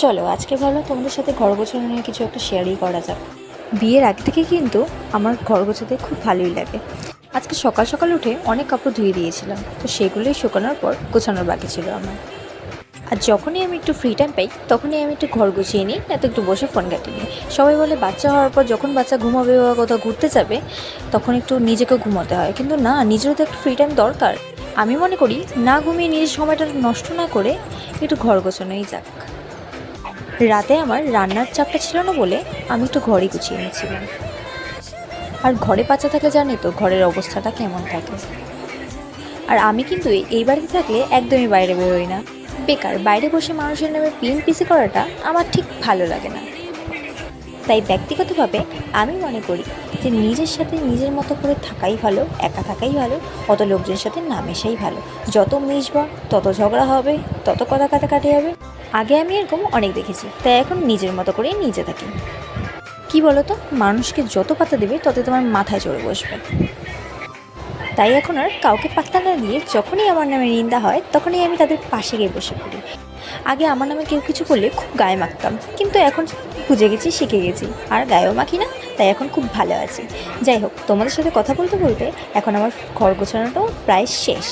চলো আজকে ভাবলাম তোমাদের সাথে ঘর গোছানো নিয়ে কিছু একটা শেয়ারই করা যাক। বিয়ের আগে থেকে কিন্তু আমার ঘর গোছাতে খুব ভালোই লাগে। আজকে সকাল সকাল উঠে অনেক কাপড় ধুয়ে দিয়েছিলাম, তো সেগুলোই শুকানোর পর গোছানোর বাকি ছিল আমার। আর যখনই আমি একটু ফ্রি টাইম পাই তখনই আমি একটু ঘর গুছিয়ে নিই, এত একটু বসে ফোন কাটিয়ে নিই। সবাই বলে বাচ্চা হওয়ার পর যখন বাচ্চা ঘুমাবে বা কোথাও ঘুরতে যাবে তখন একটু নিজেকেও ঘুমাতে হয়, কিন্তু না, নিজেরও তো একটু ফ্রি টাইম দরকার। আমি মনে করি না ঘুমিয়ে নিজের সময়টা নষ্ট না করে একটু ঘর গোছানোই যাক। রাতে আমার রান্নার চাপটা ছিল না বলে আমি একটু ঘরই গুছিয়ে নিয়েছিলাম। আর ঘরে বাচ্চা থাকলে জানি তো ঘরের অবস্থাটা কেমন থাকে। আর আমি কিন্তু এই বাড়িতে থাকলে একদমই বাইরে বেরোই না। বেকার বাইরে বসে মানুষের নামে পিএনপিসি করাটা আমার ঠিক ভালো লাগে না। তাই ব্যক্তিগতভাবে আমি মনে করি যে নিজের সাথে নিজের মতো করে থাকাই ভালো, একা থাকাই ভালো, অত লোকজনের সাথে না মেশাই ভালো। যত মিশবা তত ঝগড়া হবে, তত কথা কাটাকাটি হবে। আগে আমি এরকম অনেক দেখেছি, তাই এখন নিজের মতো করেই নিজে থাকি। কি বলো তো, মানুষকে যত পাত্তা দেবে তত তোমার মাথায় চড়ে বসবে। তাই এখন আর কাউকে পাত্তা না দিয়ে যখনই আমার নামে নিন্দা হয় তখনই আমি তাদের পাশে গিয়ে বসে পড়ি। আগে আমার নামে কেউ কিছু করলে খুব গায়ে মাখতাম, কিন্তু এখন বুঝে গেছি, শিখে গেছি, আর গায়েও মাখি না। তাই এখন খুব ভালো আছি। যাই হোক, তোমাদের সাথে কথা বলতে বলতে এখন আমার ঘর গোছানোটাও প্রায় শেষ।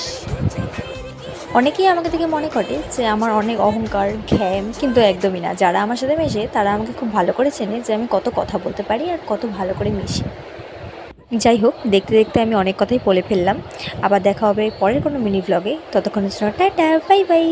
অনেকেই আমাকে থেকে মনে করে যে আমার অনেক অহংকার ঘ্যাম, কিন্তু একদমই না। যারা আমার সাথে মেশে তারা আমাকে খুব ভালো করে চেনে যে আমি কত কথা বলতে পারি আর কত ভালো করে মিশি। যাই হোক, দেখতে দেখতে আমি অনেক কথাই বলে ফেললাম। আবার দেখা হবে পরের কোনো মিনি ব্লগে। ততক্ষণের জন্য টাটা, বাই বাই।